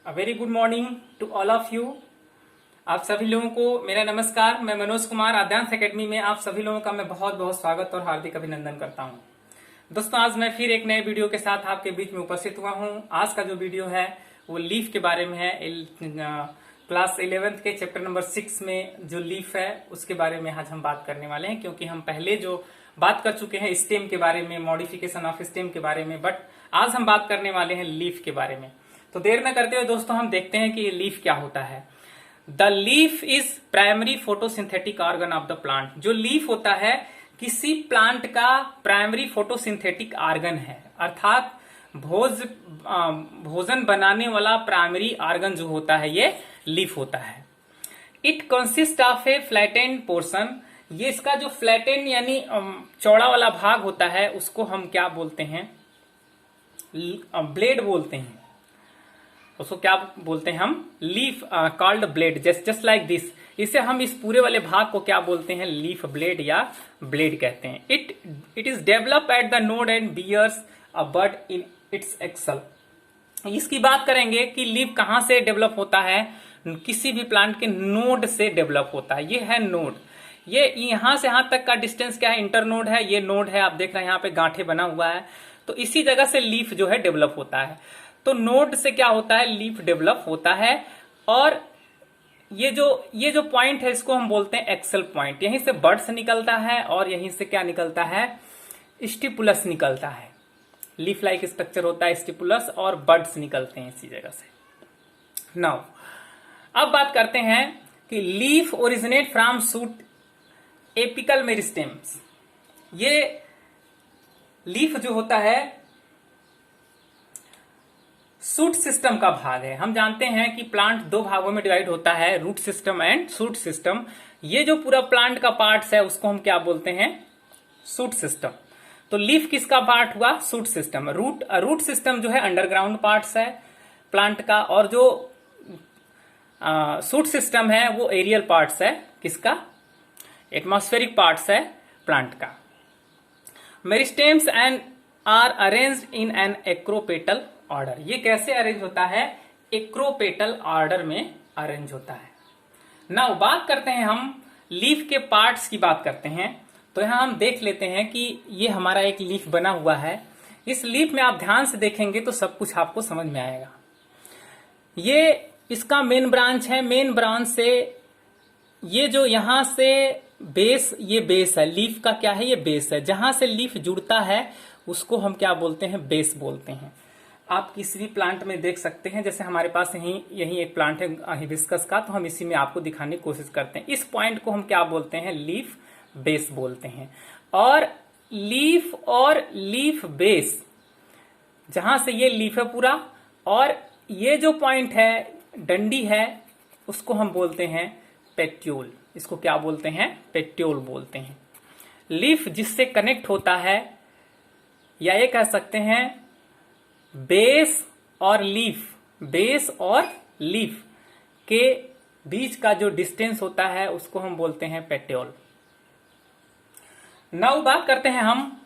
Very good morning to all of you. आप सभी लोगों को मेरा नमस्कार। मैं मनोज कुमार आद्यांश एकेडमी में आप सभी लोगों का मैं बहुत बहुत स्वागत और हार्दिक अभिनंदन करता हूं। दोस्तों, आज मैं फिर एक नए वीडियो के साथ आपके बीच में उपस्थित हुआ हूं। आज का जो वीडियो है वो लीफ के बारे में है। क्लास 11th के चैप्टर नंबर 6 में जो लीफ है उसके बारे में आज हम बात करने वाले हैं, क्योंकि हम पहले जो बात कर चुके हैं स्टेम के बारे में, मॉडिफिकेशन ऑफ स्टेम के बारे में, बट आज हम बात करने वाले हैं लीफ के बारे में। तो देर न करते हुए दोस्तों हम देखते हैं कि ये लीफ क्या होता है। The leaf is primary photosynthetic organ of the plant. जो लीफ होता है किसी प्लांट का प्राइमरी फोटोसिंथेटिक ऑर्गन है, अर्थात भोजन बनाने वाला प्राइमरी ऑर्गन जो होता है ये लीफ होता है। It consist of A flattened portion. ये इसका जो फ्लैटेंड यानी चौड़ा वाला भाग होता है उसको हम क्या बोलते हैं, ब्लेड बोलते हैं। उसको क्या बोलते हैं हम, leaf called blade, just like this. इसे हम इस पूरे वाले भाग को क्या बोलते हैं, लीफ ब्लेड या ब्लेड कहते हैं। It is develop at the node and bears a bud in its axil. इसकी बात करेंगे कि लीफ कहां से डेवलप होता है, किसी भी प्लांट के नोड से डेवलप होता है। ये है नोड। ये यहां से यहां तक का डिस्टेंस क्या है, इंटरनोड है। ये नोड है, आप देख रहे हैं यहाँ पे गांठे बना हुआ है। तो इसी जगह से लीफ जो है डेवलप होता है। तो नोड से क्या होता है, लीफ डेवलप होता है। और ये जो पॉइंट है इसको हम बोलते हैं एक्सल पॉइंट। यहीं से बड्स निकलता है और यहीं से क्या निकलता है, स्टिपुलस निकलता है। लीफ लाइक स्ट्रक्चर होता है, स्टिपुलस और बड्स निकलते हैं इसी जगह से। नाउ अब बात करते हैं कि leaf originate from shoot apical meristems. ये लीफ जो होता है शूट सिस्टम का भाग है। हम जानते हैं कि प्लांट दो भागों में डिवाइड होता है, root system and shoot system. ये जो पूरा प्लांट का पार्ट्स है उसको हम क्या बोलते हैं, शूट सिस्टम। तो लीफ किसका पार्ट हुआ, शूट सिस्टम। रूट सिस्टम जो है अंडरग्राउंड पार्ट्स है प्लांट का, और जो शूट सिस्टम है वो एरियल पार्ट्स है, किसका, एटमॉस्फेरिक पार्ट्स है प्लांट का। Meristems and are arranged in an acropetal order. ये कैसे अरेंज होता है, एक्रोपेटल ऑर्डर में अरेंज होता है। नाउ बात करते हैं हम लीफ के पार्ट्स की बात करते हैं। तो यहां हम देख लेते हैं कि ये हमारा एक लीफ बना हुआ है। इस लीफ में आप ध्यान से देखेंगे तो सब कुछ आपको समझ में आएगा। ये इसका मेन ब्रांच है। मेन ब्रांच से ये जो यहां से बेस, ये बेस है लीफ का, क्या है, ये बेस है। जहां से लीफ जुड़ता है उसको हम क्या बोलते हैं, बेस बोलते हैं। आप किसी भी प्लांट में देख सकते हैं, जैसे हमारे पास यही एक प्लांट है हिबिस्कस का, तो हम इसी में आपको दिखाने की कोशिश करते हैं। इस पॉइंट को हम क्या बोलते हैं, लीफ बेस बोलते हैं। और लीफ बेस, जहां से ये लीफ है पूरा, और ये जो पॉइंट है, डंडी है, उसको हम बोलते हैं पेट्यूल। इसको क्या बोलते हैं, पेट्यूल बोलते हैं। लीफ जिससे कनेक्ट होता है, या ये कह सकते हैं बेस और लीफ के बीच का जो डिस्टेंस होता है उसको हम बोलते हैं पेट्यूल। नाउ बात करते हैं, हम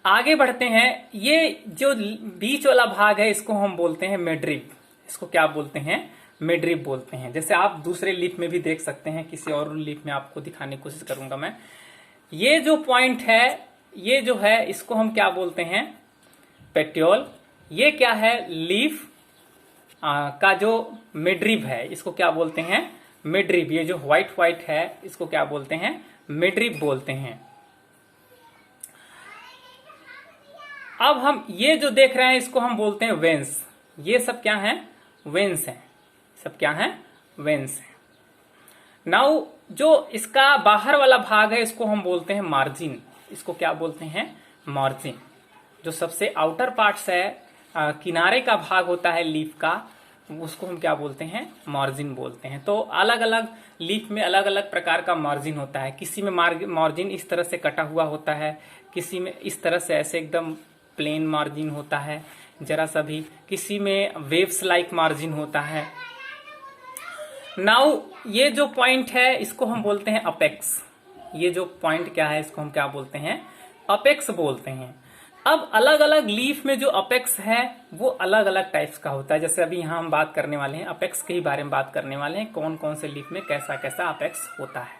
आगे बढ़ते हैं। ये जो बीच वाला भाग है इसको हम बोलते हैं मिडरिब। इसको क्या बोलते हैं, मिडरिब बोलते हैं। जैसे आप दूसरे लीफ में भी देख सकते हैं, किसी और लीफ में आपको दिखाने की कोशिश करूंगा मैं। ये जो पॉइंट है, ये जो है, इसको हम क्या बोलते हैं, पेट्यूल। ये क्या है, लीफ का जो मिडरिब है, इसको क्या बोलते हैं, मिडरिब। ये जो व्हाइट है इसको क्या बोलते हैं, मिडरिब बोलते हैं। अब हम ये जो देख रहे हैं इसको हम बोलते हैं वेंस। ये सब क्या है, वेंस है। सब क्या है, वेंस है। नाउ जो इसका बाहर वाला भाग है इसको हम बोलते हैं मार्जिन। इसको क्या बोलते हैं, मार्जिन। जो सबसे आउटर पार्ट्स है, किनारे का भाग होता है लीफ का, उसको हम क्या बोलते हैं, मार्जिन बोलते हैं। तो अलग अलग लीफ में अलग अलग प्रकार का मार्जिन होता है। किसी में मार्जिन इस तरह से कटा हुआ होता है, किसी में इस तरह से ऐसे एकदम प्लेन मार्जिन होता है जरा सा भी, किसी में वेव्स लाइक मार्जिन होता है। नाउ ये जो पॉइंट है इसको हम बोलते हैं अपेक्स। ये जो पॉइंट क्या है इसको हम क्या बोलते हैं, अपेक्स बोलते हैं। अब अलग अलग लीफ में जो अपेक्स है वो अलग अलग टाइप्स का होता है। जैसे अभी यहाँ हम बात करने वाले हैं अपेक्स के ही बारे में बात करने वाले हैं, कौन कौन से लीफ में कैसा कैसा अपेक्स होता है।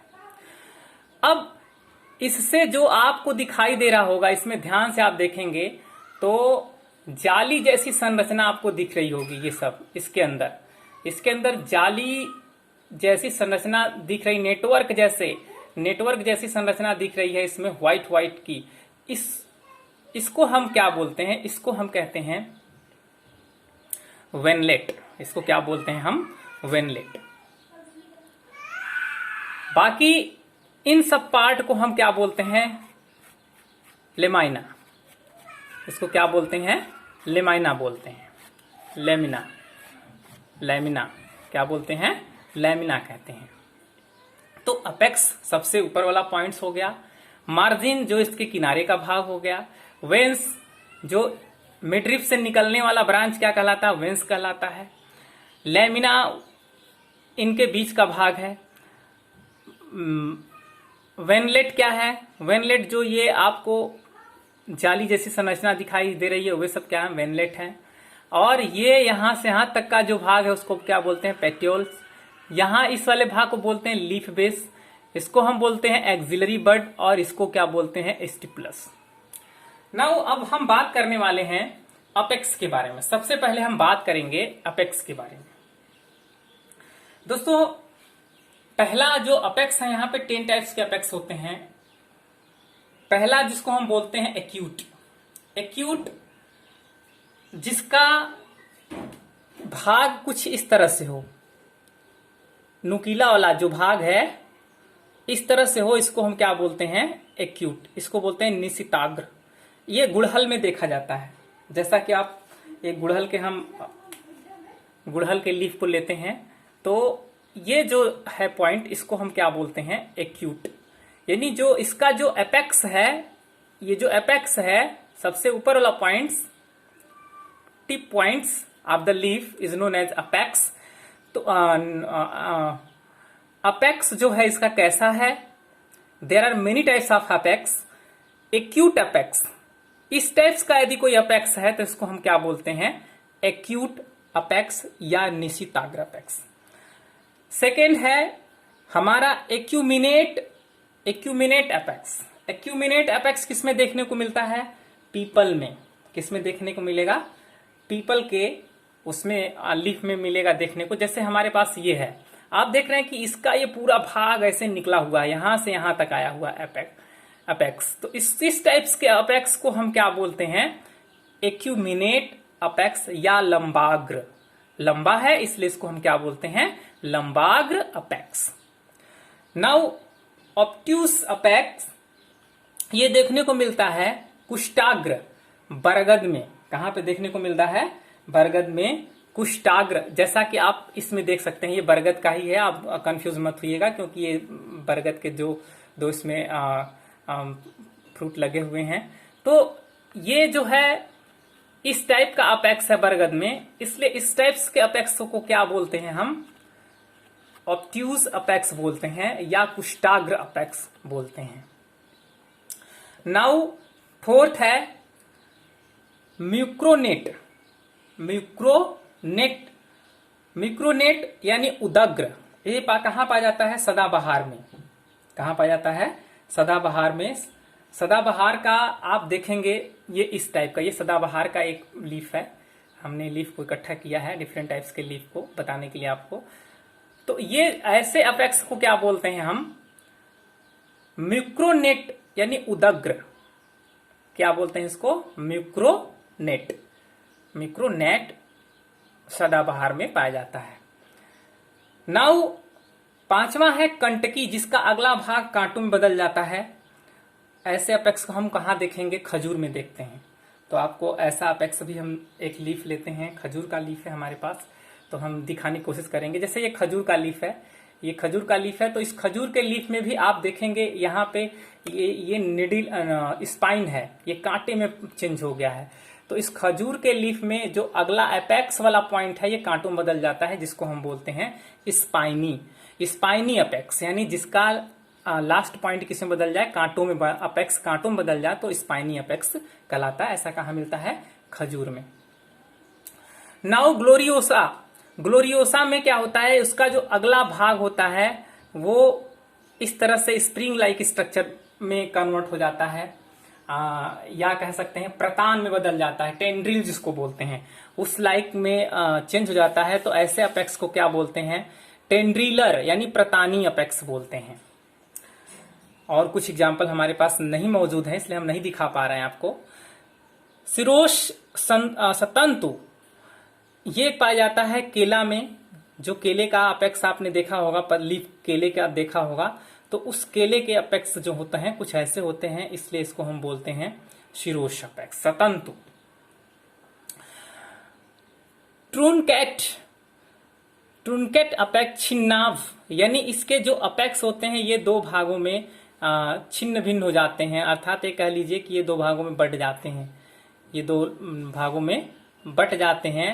अब इससे जो आपको दिखाई दे रहा होगा, इसमें ध्यान से आप देखेंगे तो जाली जैसी संरचना आपको दिख रही होगी। ये सब इसके अंदर जाली जैसी संरचना दिख रही, नेटवर्क जैसी संरचना दिख रही है इसमें व्हाइट की। इसको हम क्या बोलते हैं? इसको हम कहते हैं वेनलेट। इसको क्या बोलते हैं हम? वेनलेट। बाकी इन सब पार्ट को हम क्या बोलते हैं? लेमाइना। इसको क्या बोलते हैं? लेमाइना बोलते हैं। लैमिना क्या बोलते हैं? लैमिना कहते हैं। तो अपेक्स सबसे ऊपर वाला पॉइंट्स हो गया, मार्जिन जो इसके किनारे का भाग हो गया, वेंस जो मिडरिफ से निकलने वाला ब्रांच क्या कहलाता है? वेंस कहलाता है। लैमिना इनके बीच का भाग है। वेनलेट क्या है? वेनलेट जो ये आपको जाली जैसी संरचना दिखाई दे रही है वे सब क्या है? वेनलेट है। और ये यहां से यहां तक का जो भाग है उसको क्या बोलते हैं? पेट्योल्स। यहां इस वाले भाग को बोलते हैं लीफ बेस। इसको हम बोलते हैं एक्सिलरी बड और इसको क्या बोलते हैं? स्टिपुलस। नाउ अब हम बात करने वाले हैं अपेक्स के बारे में। सबसे पहले हम बात करेंगे अपेक्स के बारे में। दोस्तों पहला जो अपेक्स है, यहाँ पे 10 टाइप्स के अपेक्स होते हैं। पहला जिसको हम बोलते हैं एक्यूट, जिसका भाग कुछ इस तरह से हो, नुकीला वाला जो भाग है इस तरह से हो, इसको हम क्या बोलते हैं? एक्यूट। इसको बोलते हैं निशिताग्र। ये गुड़हल में देखा जाता है। जैसा कि आप एक गुड़हल के लीफ को लेते हैं तो ये जो है पॉइंट, इसको हम क्या बोलते हैं? एक्यूट। यानी जो इसका जो एपेक्स है, ये जो एपेक्स है सबसे ऊपर वाला points, tip points of the leaf is known as apex. तो अपेक्स जो है इसका कैसा है? There are many types of apex. Acute apex, इस टाइप्स का यदि कोई अपेक्स है तो इसको हम क्या बोलते हैं? एक्यूट अपेक्स या निशिताग्र अपेक्स। सेकेंड है हमारा एक्यूमिनेट अपेक्स। एक्यूमिनेट अपेक्स किसमें देखने को मिलता है? पीपल में। किसमें देखने को मिलेगा? पीपल के उसमें लीफ में मिलेगा देखने को। जैसे हमारे पास ये है, आप देख रहे हैं कि इसका ये पूरा भाग ऐसे निकला हुआ है, यहां से यहां तक आया हुआ अपेक्स। तो इस टाइप्स के अपेक्स को हम क्या बोलते हैं? एक्यूमिनेट अपेक्स या लंबाग्र। लंबा है इसलिए इसको हम क्या बोलते हैं? लंबाग्र अपेक्स। नाउ ऑब्ट्यूस अपेक्स, ये देखने को मिलता है कुष्ठाग्र, बरगद में। कहां पे देखने को मिलता है? बरगद में कुष्ठाग्र। जैसा कि आप इसमें देख सकते हैं, ये बरगद का ही है, आप कंफ्यूज मत होइएगा क्योंकि ये बरगद के दो इसमें फ्रूट लगे हुए हैं। तो ये जो है इस टाइप का अपेक्स है बरगद में, इसलिए इस टाइप्स के अपेक्स को क्या बोलते हैं हम? ऑब्ट्यूज अपेक्स बोलते हैं या कुष्ठाग्र अपेक्स बोलते हैं। नाउ फोर्थ है म्यूक्रोनेट। म्यूक्रोनेट यानी उदग्र। ये कहां पाया जाता है? सदाबहार में। कहां पाया जाता है? सदाबहार में। सदाबहार का आप देखेंगे ये इस टाइप का, ये सदाबहार का एक लीफ है। हमने लीफ को इकट्ठा किया है डिफरेंट टाइप्स के लीफ को बताने के लिए आपको। तो ये ऐसे अपेक्स को क्या बोलते हैं हम? म्यूक्रोनेट यानी उदग्र। क्या बोलते हैं इसको? म्यूक्रोनेट सदाबहार में पाया जाता है। नाउ पांचवा है कंटकी, जिसका अगला भाग कांटों में बदल जाता है। ऐसे अपेक्स को हम कहाँ देखेंगे? खजूर में देखते हैं। तो आपको ऐसा अपेक्स भी, हम एक लीफ लेते हैं, खजूर का लीफ है हमारे पास, तो हम दिखाने की कोशिश करेंगे। जैसे ये खजूर का लीफ है, ये खजूर का लीफ है, तो इस खजूर के लीफ में भी आप देखेंगे यहाँ पे ये निडिल स्पाइन है, ये कांटे में चेंज हो गया है। तो इस खजूर के लीफ में जो अगला एपेक्स वाला पॉइंट है ये कांटों में बदल जाता है, जिसको हम बोलते हैं स्पाइनी अपेक्स, यानी जिसका लास्ट पॉइंट किस में बदल जाए, कांटों में, अपेक्स कांटों में बदल जाए तो स्पाइनी अपेक्स कहलाता है। ऐसा कहाँ मिलता है, खजूर में। नाउ ग्लोरियोसा, ग्लोरियोसा में क्या होता है, उसका जो अगला भाग होता है वो इस तरह से स्प्रिंग लाइक स्ट्रक्चर में कन्वर्ट हो जाता है, या कह सकते हैं प्रतान में बदल जाता है, टेंड्रिल जिसको बोलते हैं, उस लाइक में चेंज हो जाता है। तो ऐसे अपेक्स को क्या बोलते हैं, टेंड्रिलर यानी प्रतानी अपेक्स बोलते हैं। और कुछ एग्जाम्पल हमारे पास नहीं मौजूद है इसलिए हम नहीं दिखा पा रहे हैं आपको। सिरोश सतंतु ये पाया जाता है केला में, जो केले का अपेक्स आपने देखा होगा, लीफ केले का देखा होगा, तो उस केले के अपेक्स जो होते हैं कुछ ऐसे होते हैं, इसलिए इसको हम बोलते हैं शिरोश अपेक्स, सतंतु। ट्रूनकेट, ट्रूनकेट अपेक्स छिन्नाभ, यानी इसके जो अपेक्स होते हैं ये दो भागों में छिन्न भिन्न हो जाते हैं, अर्थात ये कह लीजिए कि ये दो भागों में बट जाते हैं, ये दो भागों में बट जाते हैं।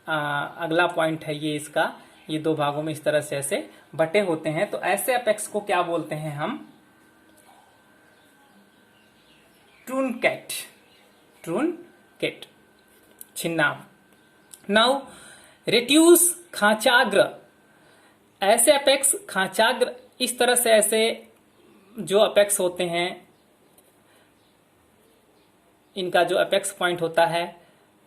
अगला पॉइंट है ये इसका, ये दो भागों में इस तरह से ऐसे बटे होते हैं। तो ऐसे अपेक्स को क्या बोलते हैं हम, ट्रूनकेट, ट्रूनकेट छिन्नाभ। नाउ रेट्यूस खांचाग्र, ऐसे अपेक्स खांचाग्र, इस तरह से ऐसे जो अपेक्स होते हैं इनका जो अपेक्स पॉइंट होता है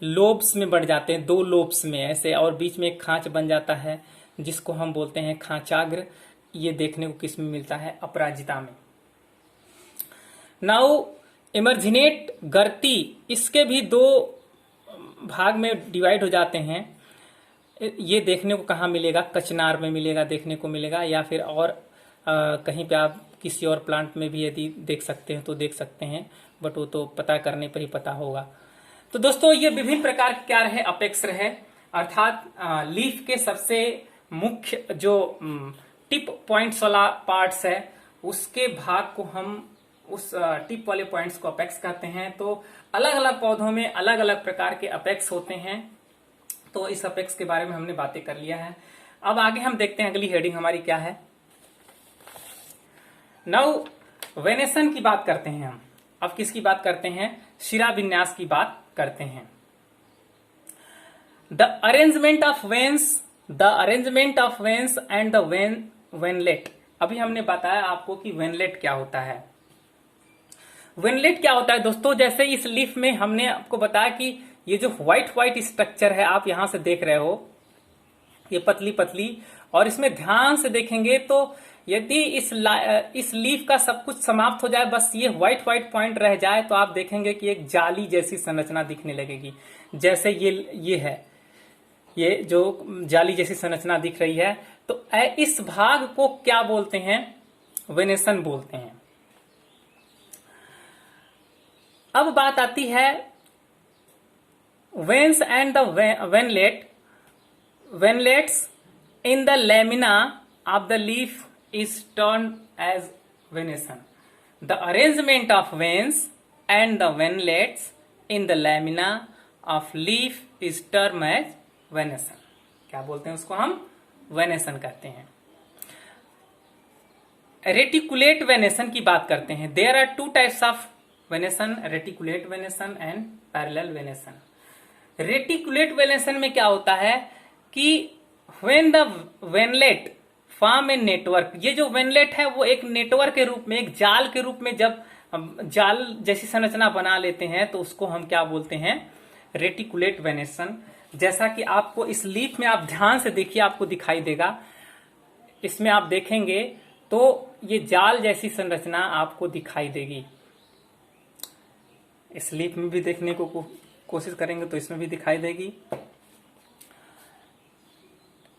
लोब्स में बढ़ जाते हैं, दो लोब्स में ऐसे, और बीच में एक खांच बन जाता है जिसको हम बोलते हैं खांचाग्र। ये देखने को किस में मिलता है, अपराजिता में। नाउ इमर्जिनेट गर्ती, इसके भी दो भाग में डिवाइड हो जाते हैं। ये देखने को कहाँ मिलेगा, कचनार में मिलेगा, देखने को मिलेगा, या फिर और कहीं पे आप किसी और प्लांट में भी यदि देख सकते हैं तो देख सकते हैं, बट वो तो पता करने पर ही पता होगा। तो दोस्तों ये विभिन्न प्रकार के क्या रहे, अपेक्स रहे, अर्थात लीफ के सबसे मुख्य जो टिप पॉइंट्स वाला पार्ट्स है उसके भाग को हम उस टिप वाले पॉइंट्स को अपेक्स कहते हैं। तो अलग अलग पौधों में अलग अलग प्रकार के अपेक्स होते हैं। तो इस अपेक्स के बारे में हमने बातें कर लिया है। अब आगे हम देखते हैं अगली हेडिंग हमारी क्या है। नाउ वेनेसन की बात करते हैं हम। अब किसकी बात करते हैं, शिरा विन्यास की बात करते हैं। The arrangement of veins, the arrangement of veins and the veinlet. अभी हमने बताया आपको कि वेनलेट क्या होता है। वेनलेट क्या होता है दोस्तों, जैसे इस लीफ में हमने आपको बताया कि ये जो व्हाइट स्ट्रक्चर है आप यहां से देख रहे हो, ये पतली पतली, और इसमें ध्यान से देखेंगे तो यदि इस लीफ का सब कुछ समाप्त हो जाए, बस ये व्हाइट पॉइंट रह जाए, तो आप देखेंगे कि एक जाली जैसी संरचना दिखने लगेगी। जैसे ये है, ये जो जाली जैसी संरचना दिख रही है, तो इस भाग को क्या बोलते हैं, वेनेसन बोलते हैं। अब बात आती है veins and the veinlet. Veinlets in the lamina of the leaf is termed as venation. The arrangement of veins and the venlets in the lamina of leaf is termed as venation. क्या बोलते हैं उसको हम, venation कहते हैं। Reticulate venation की बात करते हैं। There are two types of venation, reticulate venation and parallel venation. Reticulate venation में क्या होता है कि when the veinlet form a network, ये जो वेनलेट है वो एक नेटवर्क के रूप में, एक जाल के रूप में जब जाल जैसी संरचना बना लेते हैं तो उसको हम क्या बोलते हैं, रेटिकुलेट वेनेसन। जैसा कि आपको इस लीफ में आप ध्यान से देखिए, आपको दिखाई देगा, इसमें आप देखेंगे तो ये जाल जैसी संरचना आपको दिखाई देगी। इस लीफ में भी देखने को कोशिश करेंगे तो इसमें भी दिखाई देगी।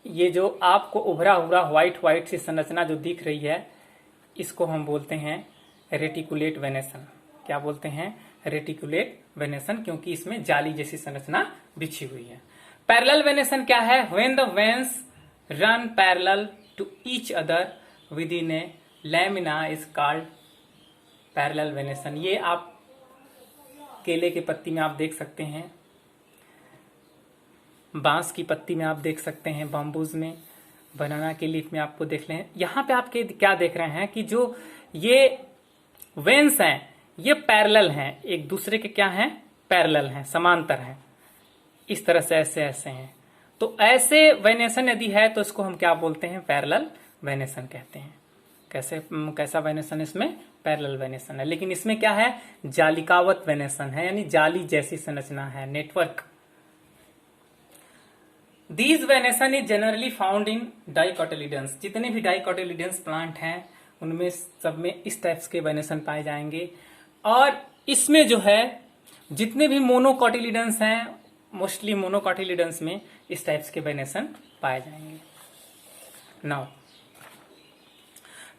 ये जो आपको उभरा हुआ व्हाइट सी संरचना जो दिख रही है, इसको हम बोलते हैं रेटिकुलेट वेनेसन। क्या बोलते हैं, रेटिकुलेट वेनेसन, क्योंकि इसमें जाली जैसी संरचना बिछी हुई है। पैरेलल वेनेसन क्या है, when the veins run parallel to each other within a lamina is called parallel venation. ये आप केले के पत्ती में आप देख सकते हैं, बांस की पत्ती में आप देख सकते हैं, बाम्बूज में, बनाना की लीफ में आपको देख लें, यहाँ पे आपके क्या देख रहे हैं कि जो ये वेन्स हैं ये पैरेलल हैं, एक दूसरे के क्या हैं, पैरेलल हैं, समांतर हैं, इस तरह से ऐसे ऐसे हैं। तो ऐसे वेनेशन यदि है तो इसको हम क्या बोलते हैं, पैरेलल वेनेशन कहते हैं। कैसा वेनेशन, इसमें पैरेलल वेनेशन है, लेकिन इसमें क्या है, जालिकावत वेनेशन है, यानी जाली जैसी संरचना है, network. These venation is generally found in dicotyledons. जितने भी डाइकोटिलिडन्स प्लांट हैं उनमें सब में इस टाइप्स के वेनेशन पाए जाएंगे। और इसमें जो है जितने भी मोनोकोटिलिडन्स हैं, मोस्टली मोनोकोटिलिडन्स में इस टाइप्स के वेनेशन पाए जाएंगे। नाउ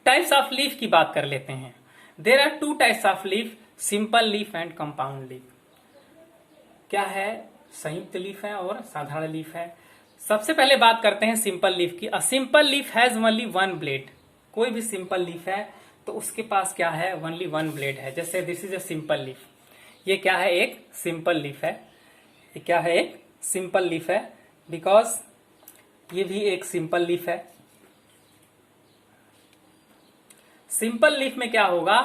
टाइप्स ऑफ लीफ की बात कर लेते हैं। There are two types of leaf, simple leaf and compound leaf. क्या है, संयुक्त लीफ है और साधारण लीफ है। सबसे पहले बात करते हैं सिंपल लीफ की। A simple leaf has only one blade. कोई भी सिंपल लीफ है तो उसके पास क्या है, ओनली वन ब्लेड है। जैसे this is a simple leaf, ये क्या है, एक सिंपल लीफ है। ये क्या है, एक सिंपल लीफ है, बिकॉज ये भी एक सिंपल लीफ है। सिंपल लीफ में क्या होगा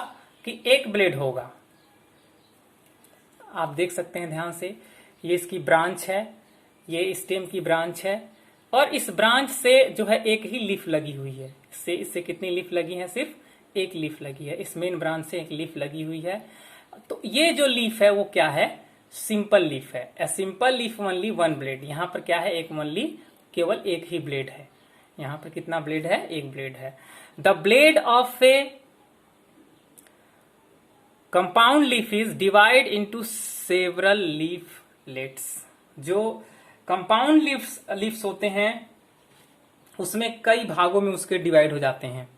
कि एक ब्लेड होगा। आप देख सकते हैं ध्यान से, ये इसकी ब्रांच है, ये स्टेम की ब्रांच है, और इस ब्रांच से जो है एक ही लीफ लगी हुई है। इससे कितनी लीफ लगी है, सिर्फ एक लीफ लगी है। इस मेन ब्रांच से एक लीफ लगी हुई है। तो ये जो लीफ है वो क्या है, सिंपल लीफ है। A simple leaf only one blade. यहाँ पर क्या है, एक ओनली, केवल एक ही ब्लेड है। यहाँ पर कितना ब्लेड है, एक ब्लेड है। The blade of A compound leaf is divide into several leaflets. जो कंपाउंड लीफ्स होते हैं उसमें कई भागों में उसके डिवाइड हो जाते हैं।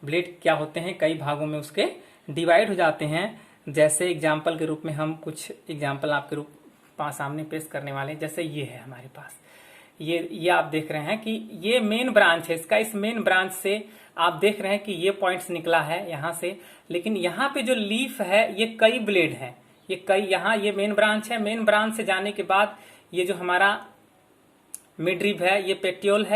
ब्लेड क्या होते हैं, कई भागों में उसके डिवाइड हो जाते हैं। जैसे एग्जाम्पल के रूप में हम कुछ एग्जाम्पल आपके सामने पेश करने वाले हैं। जैसे ये है हमारे पास, ये आप देख रहे हैं कि ये मेन ब्रांच है इसका। इस मेन ब्रांच से आप देख रहे हैं कि ये पॉइंट्स निकला है यहाँ से, लेकिन यहाँ पे जो लीफ है ये कई ब्लेड है। ये कई, यहाँ ये मेन ब्रांच है। मेन ब्रांच से जाने के बाद ये जो हमारा मिडरिब है, ये पेट्योल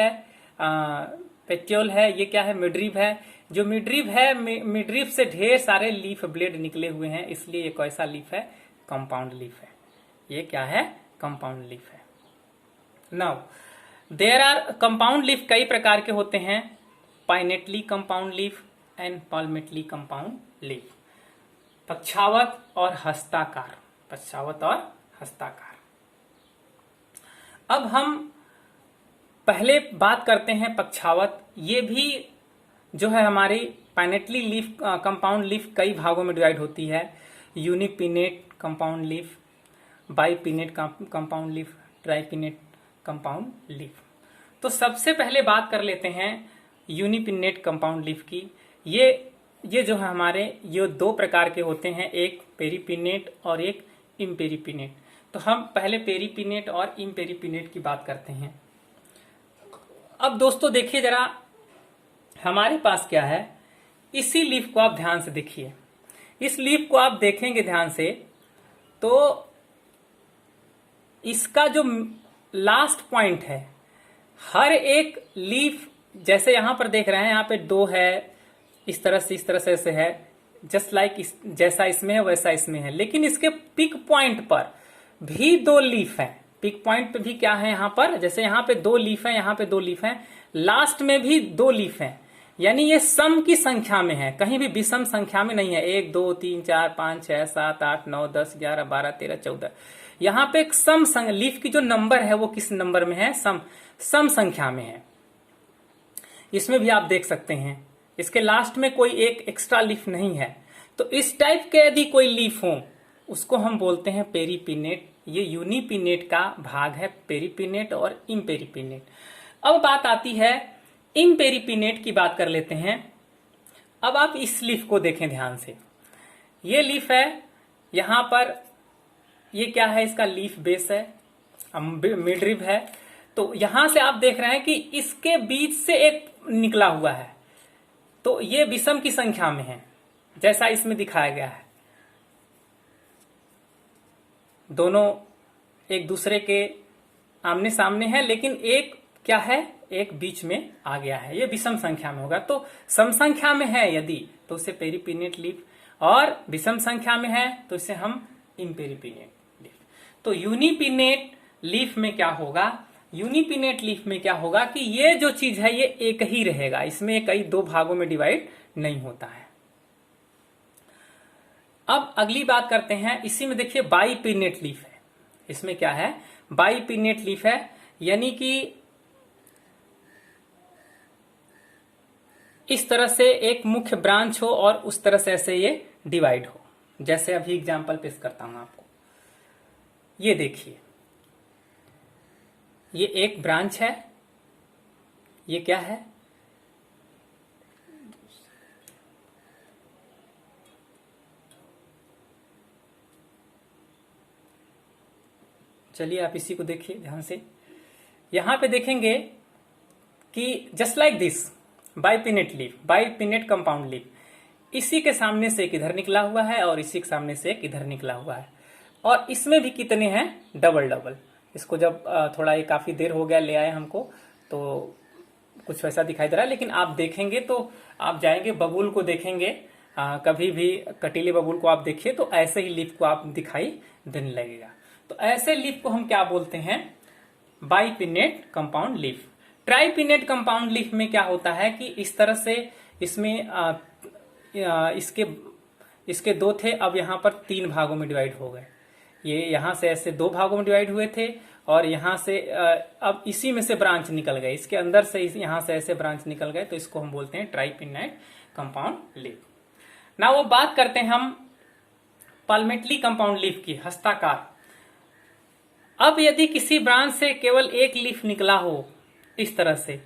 है, ये क्या है, मिडरिब है। जो मिडरिब है, मिडरिब से ढेर सारे लीफ ब्लेड निकले हुए हैं, इसलिए ये कैसा लीफ है, कंपाउंड लीफ है। ये क्या है, कंपाउंड लीफ है। Now there are compound leaf कई प्रकार के होते हैं, pinnately compound leaf and palmately compound leaf. पक्षावत और हस्ताकार, पक्षावत और हस्ताकार। अब हम पहले बात करते हैं पक्षावत। ये भी जो है हमारी पाइनेटली लीफ कंपाउंड लीफ कई भागों में डिवाइड होती है। Unipinnate compound leaf, bipinnate compound leaf, tripinnate compound leaf. तो सबसे पहले बात कर लेते हैं यूनिपिनेट कंपाउंड लीफ की। ये जो है हमारे, ये दो प्रकार के होते हैं, एक पेरीपिनेट और एक इम्पेरीपिनेट। तो हम पहले पेरीपिनेट और इम्पेरीपिनेट की बात करते हैं। अब दोस्तों देखिए जरा, हमारे पास क्या है, इसी लीफ को आप ध्यान से देखिए। इस लीफ को आप देखेंगे ध्यान से तो इसका जो लास्ट पॉइंट है, हर एक लीफ, जैसे यहां पर देख रहे हैं, यहाँ पे दो है, इस तरह से ऐसे है, जस्ट लाइक जैसा इसमें है वैसा इसमें है। लेकिन इसके पिक पॉइंट पर भी दो लीफ है। पिक पॉइंट पे भी क्या है, यहाँ पर जैसे यहाँ पे दो लीफ है, यहाँ पे दो लीफ है, लास्ट में भी दो लीफ है। यानी ये सम की संख्या में है, कहीं भी विषम संख्या में नहीं है। 1 2 3 4 5 6 7 8 9 10 11 12 13 14। यहाँ पे एक सम लीफ की जो नंबर है वो किस नंबर में है, सम संख्या में है। इसमें भी आप देख सकते हैं, इसके लास्ट में कोई एक एक्स्ट्रा लीफ नहीं है। तो इस टाइप के यदि कोई लीफ हो उसको हम बोलते हैं पेरीपिनेट। ये यूनिपिनेट का भाग है, पेरीपिनेट और इम्पेरीपिनेट। अब बात आती है इम्पेरीपिनेट की, बात कर लेते हैं। अब आप इस लीफ को देखें ध्यान से, ये लीफ है, यहां पर ये क्या है, इसका लीफ बेस है, मिडरिब है। तो यहां से आप देख रहे हैं कि इसके बीच से एक निकला हुआ है, तो ये विषम की संख्या में है, जैसा इसमें दिखाया गया है। दोनों एक दूसरे के आमने सामने है, लेकिन एक क्या है, एक बीच में आ गया है, ये विषम संख्या में होगा। तो सम संख्या में है यदि तो उसे पेरिपिनेट लीफ, और विषम संख्या में है तो इसे हम इम्पेरिपिनेट लीफ। तो यूनिपिनेट लीफ में क्या होगा, यूनिपिनेट लीफ में क्या होगा कि ये जो चीज है ये एक ही रहेगा, इसमें कई दो भागों में डिवाइड नहीं होता है। अब अगली बात करते हैं, इसी में देखिए बाइपिनेट लीफ है। इसमें क्या है, बाइपिनेट लीफ है, यानी कि इस तरह से एक मुख्य ब्रांच हो और उस तरह से ऐसे ये डिवाइड हो। जैसे अभी एग्जांपल पेश करता हूं आपको, ये देखिए, ये एक ब्रांच है, ये क्या है, चलिए आप इसी को देखिए ध्यान से। यहां पे देखेंगे कि just like this bipinnate leaf, bipinnate compound leaf, इसी के सामने से एक इधर निकला हुआ है और इसी के सामने से एक इधर निकला हुआ है, और इसमें भी कितने हैं, डबल डबल। इसको जब थोड़ा ये काफी देर हो गया ले आए हमको, तो कुछ वैसा दिखाई दे रहा है, लेकिन आप देखेंगे तो आप जाएंगे बबूल को देखेंगे, कभी भी कटीले बबूल को आप देखिए तो ऐसे ही लीफ को आप दिखाई देने लगेगा। तो ऐसे लीफ को हम क्या बोलते हैं, बाइपिनेट compound leaf. Tripinnate compound leaf में क्या होता है कि इस तरह से इसमें इसके दो थे, अब यहाँ पर तीन भागों में डिवाइड हो गए। ये यहाँ से ऐसे दो भागों में डिवाइड हुए थे, और यहाँ से अब इसी में से ब्रांच निकल गए, इसके अंदर से यहाँ से ऐसे ब्रांच निकल गए, तो इसको हम बोलते हैं ट्राइपिनेट कंपाउंड लीफ। ना वो बात करते हैं हम पाल्मेटली कंपाउंड लीफ की, हस्ताकार। अब यदि किसी ब्रांच से केवल एक लीफ निकला हो, इस तरह से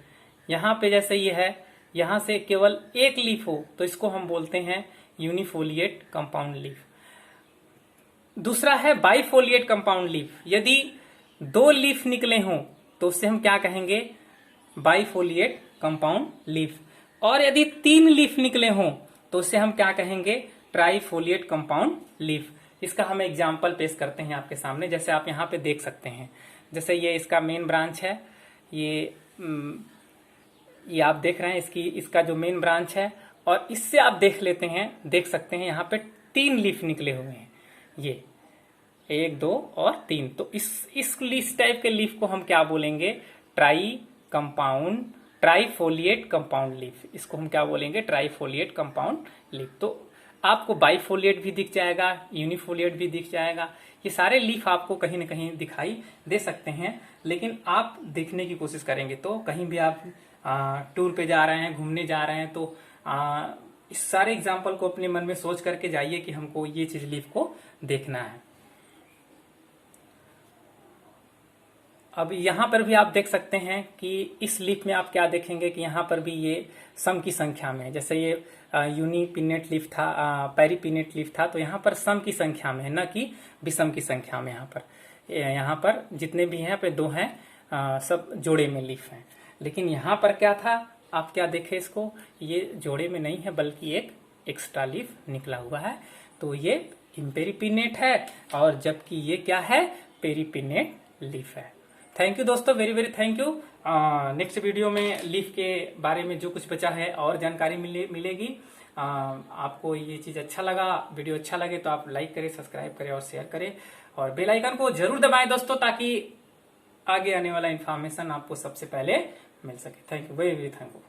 यहां पे जैसे ये है, यहां से केवल एक लीफ हो, तो इसको हम बोलते हैं यूनिफोलिएट कंपाउंड लीफ। दूसरा है बाइफोलिएट कंपाउंड लीफ, यदि दो लीफ निकले हों तो उससे हम क्या कहेंगे, बाइफोलिएट कंपाउंड लीफ। और यदि तीन लीफ निकले हों तो उससे हम क्या कहेंगे, ट्राइफोलिएट कंपाउंड लीफ। इसका हम एग्जाम्पल पेश करते हैं आपके सामने, जैसे आप यहाँ पे देख सकते हैं। जैसे ये इसका मेन ब्रांच है, ये आप देख रहे हैं इसका जो मेन ब्रांच है, और इससे आप देख सकते हैं यहाँ पे तीन लीफ निकले हुए हैं, ये 1 2 और 3। तो इस टाइप के लीफ को हम क्या बोलेंगे, ट्राइफोलिएट कंपाउंड लीफ। इसको हम क्या बोलेंगे, ट्राइफोलिएट कंपाउंड लीफ। तो आपको बाइफोलिएट भी दिख जाएगा, यूनिफोलिएट भी दिख जाएगा, ये सारे लीफ आपको कहीं ना कहीं दिखाई दे सकते हैं। लेकिन आप देखने की कोशिश करेंगे तो कहीं भी आप टूर पे जा रहे हैं, घूमने जा रहे हैं, तो इस सारे एग्जाम्पल को अपने मन में सोच करके जाइए कि हमको ये चीज लीफ को देखना है। अब यहाँ पर भी आप देख सकते हैं कि इस लीफ में आप क्या देखेंगे कि यहाँ पर भी ये सम की संख्या में है। जैसे ये यूनिपिनेट लीफ था, पेरिपिनेट लीफ था, तो यहाँ पर सम की संख्या में है, न कि विषम की संख्या में। यहाँ पर जितने भी हैं पे 2 हैं, सब जोड़े में लीफ हैं। लेकिन यहाँ पर क्या था, आप क्या देखें इसको, ये जोड़े में नहीं है बल्कि एक एक्स्ट्रा लीफ निकला हुआ है, तो ये इम्पेरिपिनेट है, और जबकि ये क्या है, पेरिपिनेट लीफ है। थैंक यू दोस्तों, very very thank you. Next video में लीफ के बारे में जो कुछ बचा है और जानकारी मिलेगी। आपको ये चीज अच्छा लगा, वीडियो अच्छा लगे तो आप लाइक करें, सब्सक्राइब करें और शेयर करें, और बेल आइकन को जरूर दबाएं दोस्तों, ताकि आगे आने वाला इन्फॉर्मेशन आपको सबसे पहले मिल सके। Thank you, very very thank you.